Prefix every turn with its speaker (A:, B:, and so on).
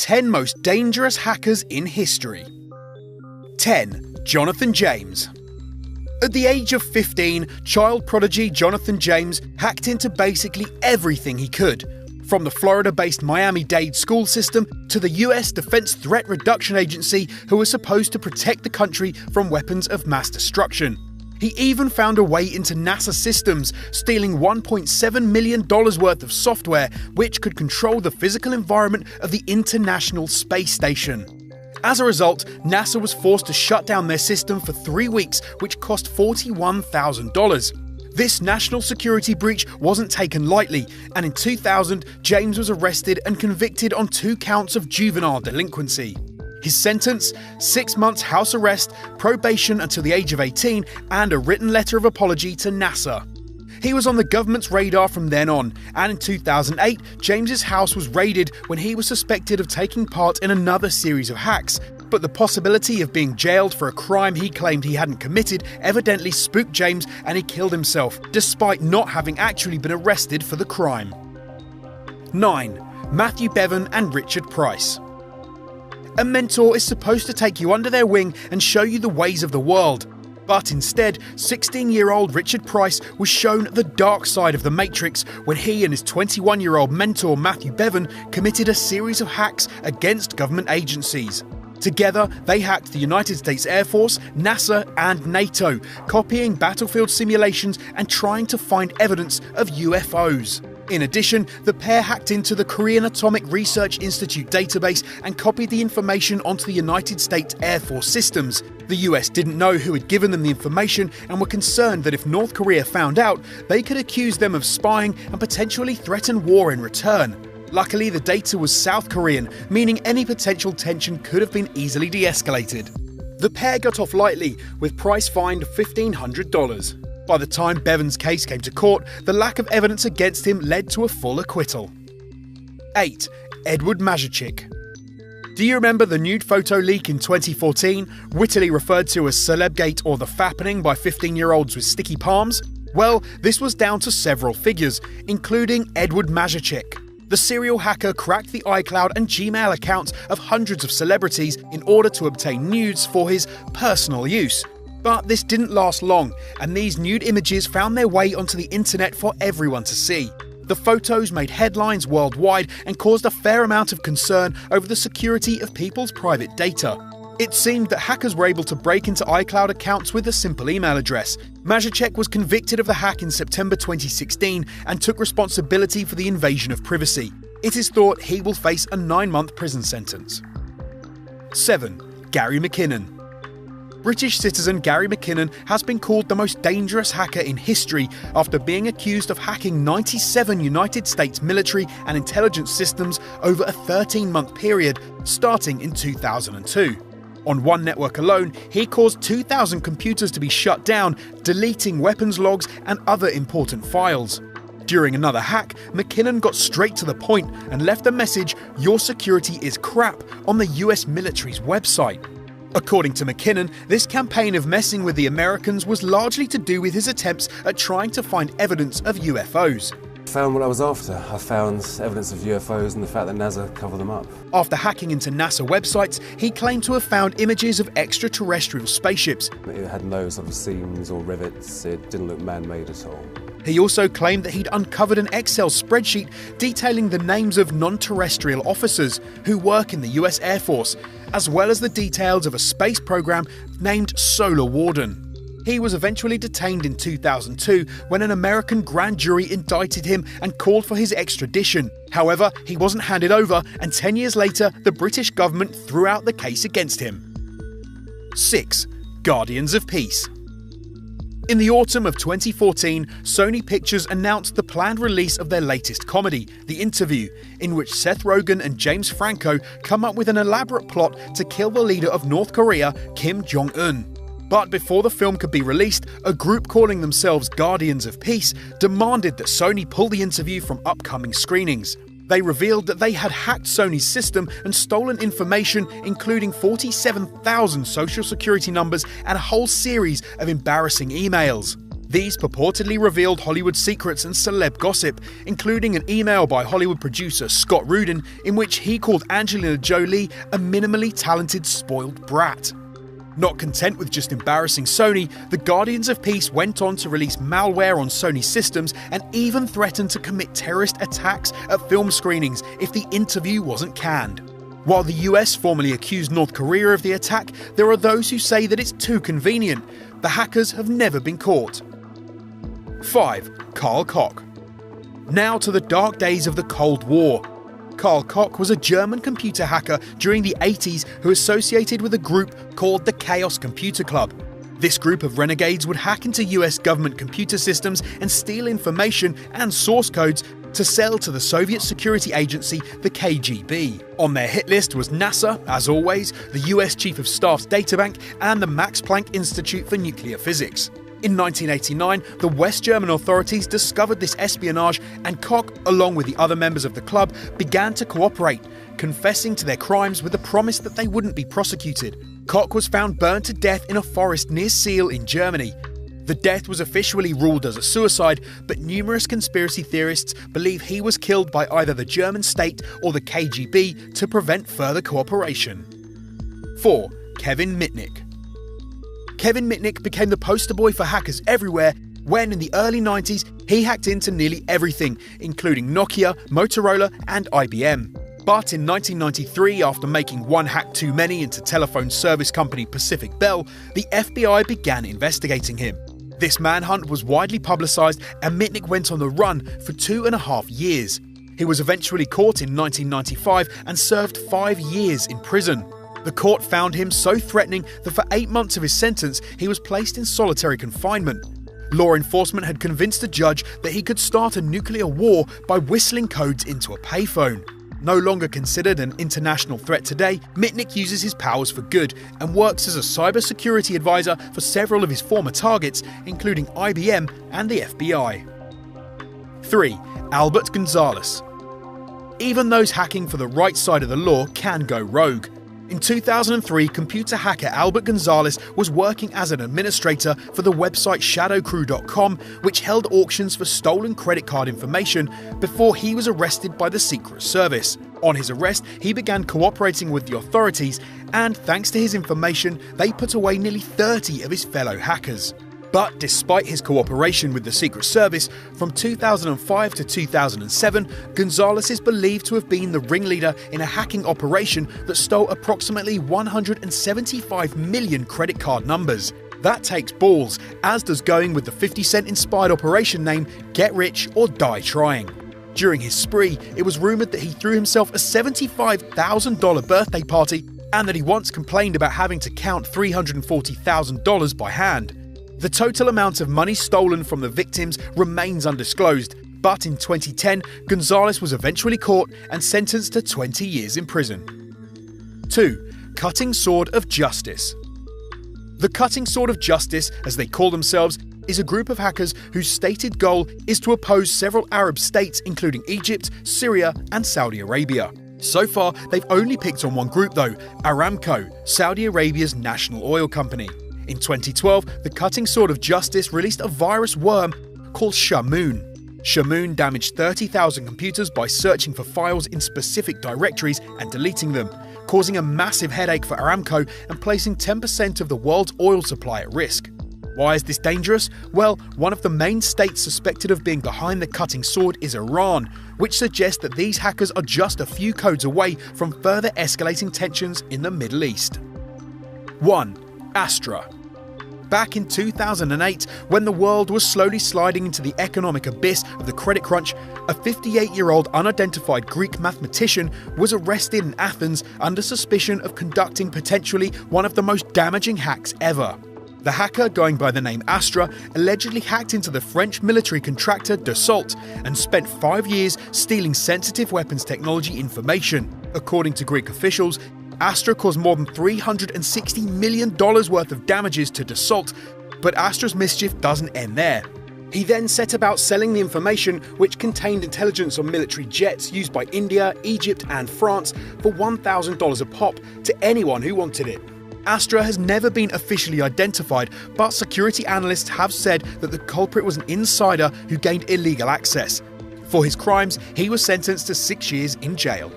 A: 10 most dangerous hackers in history. 10. Jonathan James. At the age of 15, child prodigy Jonathan James hacked into basically everything he could, from the Florida-based Miami-Dade school system to the US Defense Threat Reduction Agency, who was supposed to protect the country from weapons of mass destruction. He even found a way into NASA systems, stealing $1.7 million worth of software which could control the physical environment of the International Space Station. As a result, NASA was forced to shut down their system for 3 weeks, which cost $41,000. This national security breach wasn't taken lightly, and in 2000, James was arrested and convicted on 2 counts of juvenile delinquency. His sentence: 6 months house arrest, probation until the age of 18, and a written letter of apology to NASA. He was on the government's radar from then on, and in 2008, James's house was raided when he was suspected of taking part in another series of hacks. But the possibility of being jailed for a crime he claimed he hadn't committed evidently spooked James, and he killed himself, despite not having actually been arrested for the crime. 9. Mathew, Bevan and Richard Price. A mentor is supposed to take you under their wing and show you the ways of the world. But instead, 16-year-old Richard Price was shown the dark side of the Matrix when he and his 21-year-old mentor Mathew Bevan committed a series of hacks against government agencies. Together, they hacked the United States Air Force, NASA and NATO, copying battlefield simulations and trying to find evidence of UFOs. In addition, the pair hacked into the Korean Atomic Research Institute database and copied the information onto the United States Air Force systems. The US didn't know who had given them the information and were concerned that if North Korea found out, they could accuse them of spying and potentially threaten war in return. Luckily, the data was South Korean, meaning any potential tension could have been easily de-escalated. The pair got off lightly, with Price fined $1,500. By the time Bevan's case came to court, the lack of evidence against him led to a full acquittal. 8. Eduard Magic. Do you remember the nude photo leak in 2014, wittily referred to as Celebgate or the fappening by 15-year-olds with sticky palms? Well, this was down to several figures, including Eduard Magic. The serial hacker cracked the iCloud and Gmail accounts of hundreds of celebrities in order to obtain nudes for his personal use. But this didn't last long, and these nude images found their way onto the internet for everyone to see. The photos made headlines worldwide and caused a fair amount of concern over the security of people's private data. It seemed that hackers were able to break into iCloud accounts with a simple email address. Magic was convicted of the hack in September 2016 and took responsibility for the invasion of privacy. It is thought he will face a 9-month prison sentence. 7. Gary McKinnon. British citizen Gary McKinnon has been called the most dangerous hacker in history after being accused of hacking 97 United States military and intelligence systems over a 13-month period, starting in 2002. On one network alone, he caused 2,000 computers to be shut down, deleting weapons logs and other important files. During another hack, McKinnon got straight to the point and left a message, "Your security is crap," on the US military's website. According to McKinnon, this campaign of messing with the Americans was largely to do with his attempts at trying to find evidence of UFOs.
B: I found what I was after. I found evidence of UFOs and the fact that NASA covered them up.
A: After hacking into NASA websites, he claimed to have found images of extraterrestrial spaceships.
B: It had no sort of seams or rivets. It didn't look man-made at all.
A: He also claimed that he'd uncovered an Excel spreadsheet detailing the names of non-terrestrial officers who work in the US Air Force, as well as the details of a space program named Solar Warden. He was eventually detained in 2002 when an American grand jury indicted him and called for his extradition. However, he wasn't handed over, and 10 years later, the British government threw out the case against him. 6. Guardians of Peace. In the autumn of 2014, Sony Pictures announced the planned release of their latest comedy, The Interview, in which Seth Rogen and James Franco come up with an elaborate plot to kill the leader of North Korea, Kim Jong-un. But before the film could be released, a group calling themselves Guardians of Peace demanded that Sony pull The Interview from upcoming screenings. They revealed that they had hacked Sony's system and stolen information, including 47,000 social security numbers and a whole series of embarrassing emails. These purportedly revealed Hollywood secrets and celeb gossip, including an email by Hollywood producer Scott Rudin in which he called Angelina Jolie a minimally talented spoiled brat. Not content with just embarrassing Sony, the Guardians of Peace went on to release malware on Sony systems and even threatened to commit terrorist attacks at film screenings if the interview wasn't canned. While the US formally accused North Korea of the attack, there are those who say that it's too convenient. The hackers have never been caught. 5. Carl Koch. Now to the dark days of the Cold War. Carl Koch was a German computer hacker during the 80s who associated with a group called the Chaos Computer Club. This group of renegades would hack into US government computer systems and steal information and source codes to sell to the Soviet security agency, the KGB. On their hit list was NASA, as always, the US Chief of Staff's databank, and the Max Planck Institute for Nuclear Physics. In 1989, the West German authorities discovered this espionage, and Koch, along with the other members of the club, began to cooperate, confessing to their crimes with the promise that they wouldn't be prosecuted. Koch was found burned to death in a forest near Seal in Germany. The death was officially ruled as a suicide, but numerous conspiracy theorists believe he was killed by either the German state or the KGB to prevent further cooperation. 4. Kevin Mitnick. Kevin Mitnick became the poster boy for hackers everywhere when, in the early 90s, he hacked into nearly everything, including Nokia, Motorola, and IBM. But in 1993, after making one hack too many into telephone service company Pacific Bell, the FBI began investigating him. This manhunt was widely publicised, and Mitnick went on the run for 2.5 years. He was eventually caught in 1995 and served 5 years in prison. The court found him so threatening that for 8 months of his sentence, he was placed in solitary confinement. Law enforcement had convinced the judge that he could start a nuclear war by whistling codes into a payphone. No longer considered an international threat today, Mitnick uses his powers for good and works as a cybersecurity advisor for several of his former targets, including IBM and the FBI. 3. Albert Gonzalez. Even those hacking for the right side of the law can go rogue. In 2003, computer hacker Albert Gonzalez was working as an administrator for the website shadowcrew.com, which held auctions for stolen credit card information, before he was arrested by the Secret Service. On his arrest, he began cooperating with the authorities, and thanks to his information, they put away nearly 30 of his fellow hackers. But despite his cooperation with the Secret Service, from 2005 to 2007, Gonzalez is believed to have been the ringleader in a hacking operation that stole approximately 175 million credit card numbers. That takes balls, as does going with the 50 Cent inspired operation name Get Rich or Die Trying. During his spree, it was rumoured that he threw himself a $75,000 birthday party and that he once complained about having to count $340,000 by hand. The total amount of money stolen from the victims remains undisclosed, but in 2010, Gonzalez was eventually caught and sentenced to 20 years in prison. 2. Cutting Sword of Justice. The Cutting Sword of Justice, as they call themselves, is a group of hackers whose stated goal is to oppose several Arab states including Egypt, Syria, and Saudi Arabia. So far, they've only picked on one group though, Aramco, Saudi Arabia's national oil company. In 2012, the Cutting Sword of Justice released a virus worm called Shamoon. Shamoon damaged 30,000 computers by searching for files in specific directories and deleting them, causing a massive headache for Aramco and placing 10% of the world's oil supply at risk. Why is this dangerous? Well, one of the main states suspected of being behind the Cutting Sword is Iran, which suggests that these hackers are just a few codes away from further escalating tensions in the Middle East. 1. Astra. Back in 2008, when the world was slowly sliding into the economic abyss of the credit crunch, a 58-year-old unidentified Greek mathematician was arrested in Athens under suspicion of conducting potentially one of the most damaging hacks ever. The hacker, going by the name Astra, allegedly hacked into the French military contractor Dassault and spent 5 years stealing sensitive weapons technology information. According to Greek officials, Astra caused more than $360 million worth of damages to Dassault, but Astra's mischief doesn't end there. He then set about selling the information, which contained intelligence on military jets used by India, Egypt and France, for $1,000 a pop to anyone who wanted it. Astra has never been officially identified, but security analysts have said that the culprit was an insider who gained illegal access. For his crimes, he was sentenced to 6 years in jail.